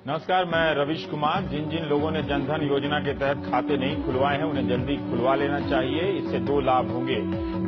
नमस्कार, मैं रविश कुमार। जिन जिन लोगों ने जनधन योजना के तहत खाते नहीं खुलवाए हैं उन्हें जल्दी खुलवा लेना चाहिए। इससे 2 लाभ होंगे।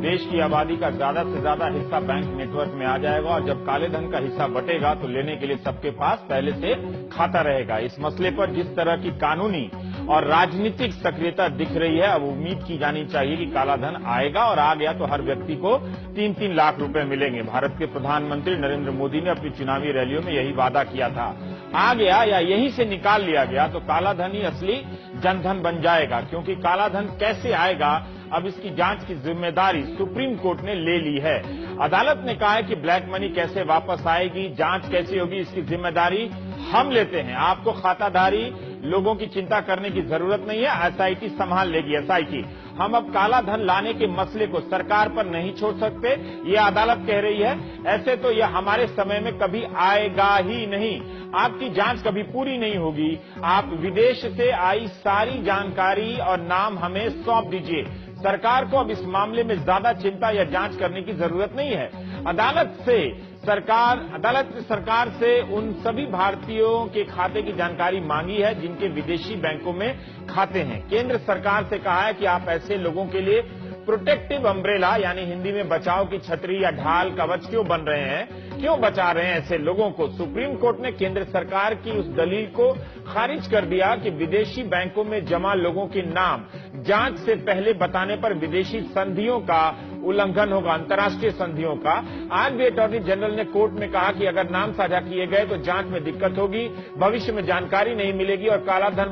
देश की आबादी का ज्यादा से ज्यादा हिस्सा बैंक नेटवर्क में आ जाएगा और जब काले धन का हिस्सा बटेगा तो लेने के लिए सबके पास पहले से खाता रहेगा। इस मसले पर जिस तरह की कानूनी और राजनीतिक सक्रियता दिख रही है, अब उम्मीद की जानी चाहिए कि काला धन आएगा और आ गया तो हर व्यक्ति को 3-3 लाख रुपए मिलेंगे। भारत के प्रधानमंत्री नरेंद्र मोदी ने अपनी चुनावी रैलियों में यही वादा किया था। आ गया या यहीं से निकाल लिया गया तो काला धन ही असली जनधन बन जाएगा। क्योंकि काला धन कैसे आएगा, अब इसकी जांच की जिम्मेदारी सुप्रीम कोर्ट ने ले ली है। अदालत ने कहा है कि ब्लैक मनी कैसे वापस आएगी, जांच कैसे होगी, इसकी जिम्मेदारी हम लेते हैं। आपको खाताधारी लोगों की चिंता करने की जरूरत नहीं है, एसआईटी संभाल लेगी। एसआईटी हम अब काला धन लाने के मसले को सरकार पर नहीं छोड़ सकते, ये अदालत कह रही है। ऐसे तो यह हमारे समय में कभी आएगा ही नहीं। आपकी जांच कभी पूरी नहीं होगी। आप विदेश से आई सारी जानकारी और नाम हमें सौंप दीजिए। सरकार को अब इस मामले में ज्यादा चिंता या जांच करने की जरूरत नहीं है। अदालत ने सरकार से उन सभी भारतीयों के खाते की जानकारी मांगी है जिनके विदेशी बैंकों में खाते हैं। केंद्र सरकार से कहा है कि आप ऐसे लोगों के लिए प्रोटेक्टिव अम्ब्रेला यानी हिंदी में बचाव की छतरी या ढाल कवच क्यों बन रहे हैं, क्यों बचा रहे हैं ऐसे लोगों को। सुप्रीम कोर्ट ने केंद्र सरकार की उस दलील को खारिज कर दिया कि विदेशी बैंकों में जमा लोगों के नाम जांच से पहले बताने पर विदेशी संधियों का उल्लंघन होगा, अंतर्राष्ट्रीय संधियों का। आज भी अटॉर्नी जनरल ने कोर्ट में कहा कि अगर नाम साझा किए गए तो जांच में दिक्कत होगी, भविष्य में जानकारी नहीं मिलेगी और काला धन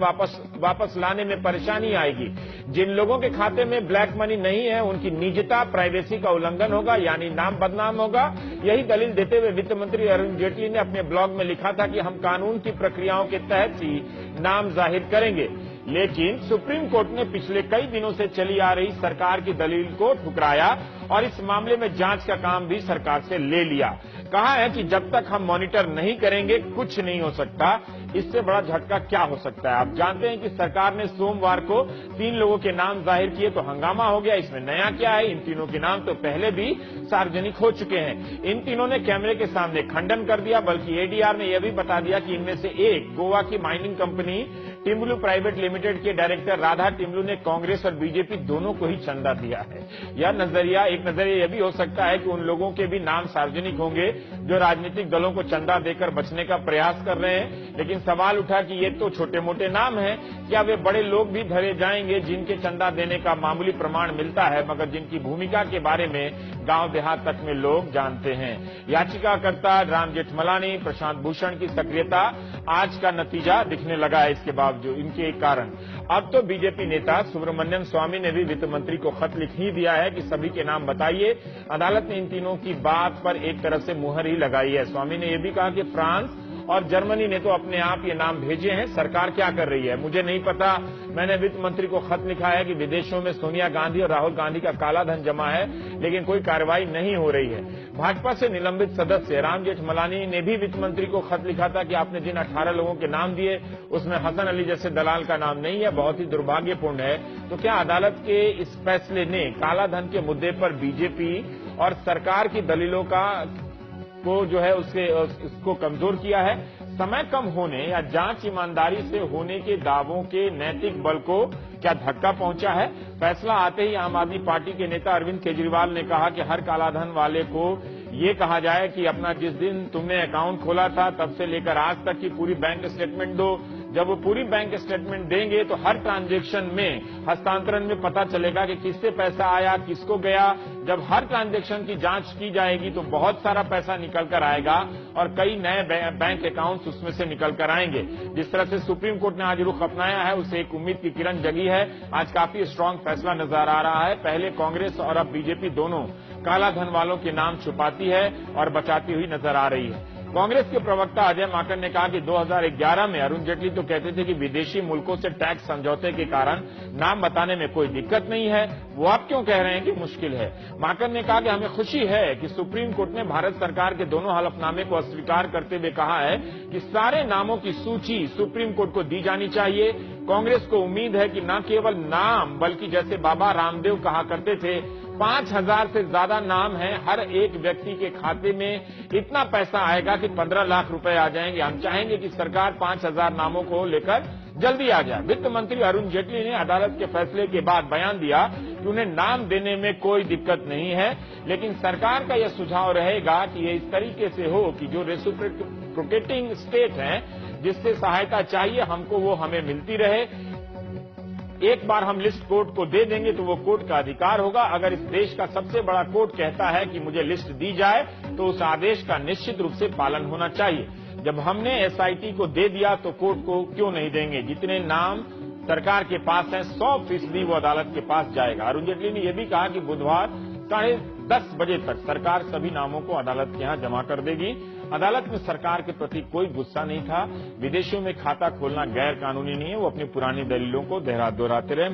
वापस लाने में परेशानी आएगी। जिन लोगों के खाते में ब्लैक मनी नहीं है उनकी निजता, प्राइवेसी का उल्लंघन होगा, यानी नाम बदनाम होगा। यही दलील देते हुए वित्त मंत्री अरुण जेटली ने अपने ब्लॉग में लिखा था कि हम कानून की प्रक्रियाओं के तहत ही नाम जाहिर करेंगे। लेकिन सुप्रीम कोर्ट ने पिछले कई दिनों से चली आ रही सरकार की दलील को ठुकराया और इस मामले में जांच का काम भी सरकार से ले लिया। कहा है कि जब तक हम मॉनिटर नहीं करेंगे कुछ नहीं हो सकता। इससे बड़ा झटका क्या हो सकता है। आप जानते हैं कि सरकार ने सोमवार को 3 लोगों के नाम जाहिर किए तो हंगामा हो गया। इसमें नया क्या है, इन तीनों के नाम तो पहले भी सार्वजनिक हो चुके हैं। इन तीनों ने कैमरे के सामने खंडन कर दिया, बल्कि एडीआर ने यह भी बता दिया कि इनमें से एक गोवा की mining company Timblo private limited के डायरेक्टर राधा टिम्बलू ने कांग्रेस और बीजेपी दोनों को ही चंदा दिया है। एक नजरिया यह भी हो सकता है कि उन लोगों के भी नाम सार्वजनिक होंगे जो राजनीतिक दलों को चंदा देकर बचने का प्रयास कर रहे हैं। लेकिन सवाल उठा कि ये तो छोटे मोटे नाम हैं, क्या वे बड़े लोग भी धरे जाएंगे जिनके चंदा देने का मामूली प्रमाण मिलता है मगर जिनकी भूमिका के बारे में गांव देहात तक में लोग जानते हैं। याचिकाकर्ता राम जेठमलानी, प्रशांत भूषण की सक्रियता आज का नतीजा दिखने लगा है। इसके बावजूद इनके कारण अब तो बीजेपी नेता सुब्रमण्यम स्वामी ने भी वित्त मंत्री को खत लिख ही दिया है कि सभी के नाम बताइए। अदालत ने इन तीनों की बात पर एक तरह से मुहर ही लगाई है। स्वामी ने यह भी कहा कि फ्रांस और जर्मनी ने तो अपने आप ये नाम भेजे हैं, सरकार क्या कर रही है मुझे नहीं पता। मैंने वित्त मंत्री को खत लिखा है कि विदेशों में सोनिया गांधी और राहुल गांधी का काला धन जमा है लेकिन कोई कार्रवाई नहीं हो रही है। भाजपा से निलंबित सदस्य राम जेठमलानी ने भी वित्त मंत्री को खत लिखा था कि आपने जिन 18 लोगों के नाम दिए उसमें हसन अली जैसे दलाल का नाम नहीं है, बहुत ही दुर्भाग्यपूर्ण है। तो क्या अदालत के इस फैसले ने काला धन के मुद्दे पर बीजेपी और सरकार की दलीलों को जो है उसको कमजोर किया है। समय कम होने या जांच ईमानदारी से होने के दावों के नैतिक बल को क्या धक्का पहुंचा है। फैसला आते ही आम आदमी पार्टी के नेता अरविंद केजरीवाल ने कहा कि हर कालाधन वाले को ये कहा जाए कि अपना जिस दिन तुमने अकाउंट खोला था तब से लेकर आज तक की पूरी बैंक स्टेटमेंट दो। जब वो पूरी बैंक स्टेटमेंट देंगे तो हर ट्रांजैक्शन में, हस्तांतरण में पता चलेगा कि किससे पैसा आया, किसको गया। जब हर ट्रांजैक्शन की जांच की जाएगी तो बहुत सारा पैसा निकल कर आएगा और कई नए बैंक अकाउंट्स उसमें से निकल कर आएंगे। जिस तरह से सुप्रीम कोर्ट ने आज रुख अपनाया है उससे एक उम्मीद की किरण जगी है। आज काफी स्ट्रांग फैसला नजर आ रहा है। पहले कांग्रेस और अब बीजेपी दोनों काला धन वालों के नाम छुपाती है और बचाती हुई नजर आ रही है। कांग्रेस के प्रवक्ता अजय माकन ने कहा कि 2011 में अरुण जेटली तो कहते थे कि विदेशी मुल्कों से टैक्स समझौते के कारण नाम बताने में कोई दिक्कत नहीं है, वो आप क्यों कह रहे हैं कि मुश्किल है। माकन ने कहा कि हमें खुशी है कि सुप्रीम कोर्ट ने भारत सरकार के दोनों हलफनामे को अस्वीकार करते हुए कहा है कि सारे नामों की सूची सुप्रीम कोर्ट को दी जानी चाहिए। कांग्रेस को उम्मीद है कि न केवल नाम बल्कि जैसे बाबा रामदेव कहा करते थे 5,000 से ज्यादा नाम है, हर एक व्यक्ति के खाते में इतना पैसा आएगा कि 15 लाख रुपए आ जाएंगे। हम चाहेंगे कि सरकार 5,000 नामों को लेकर जल्दी आ जाए। वित्त मंत्री अरुण जेटली ने अदालत के फैसले के बाद बयान दिया कि उन्हें नाम देने में कोई दिक्कत नहीं है, लेकिन सरकार का यह सुझाव रहेगा कि यह इस तरीके से हो कि जो रेसिप्रोकेटिंग स्टेट हैं, जिससे सहायता चाहिए हमको, वो हमें मिलती रहे। एक बार हम लिस्ट कोर्ट को दे देंगे तो वो कोर्ट का अधिकार होगा। अगर इस देश का सबसे बड़ा कोर्ट कहता है कि मुझे लिस्ट दी जाए तो उस आदेश का निश्चित रूप से पालन होना चाहिए। जब हमने एसआईटी को दे दिया तो कोर्ट को क्यों नहीं देंगे? जितने नाम सरकार के पास हैं 100% वो अदालत के पास जाएगा। अरुण जेटली ने यह भी कहा कि बुधवार 10:30 बजे तक सरकार सभी नामों को अदालत के यहां जमा कर देगी। अदालत में सरकार के प्रति कोई गुस्सा नहीं था। विदेशों में खाता खोलना गैर कानूनी नहीं है, वो अपनी पुरानी दलीलों को दोहराते रहे।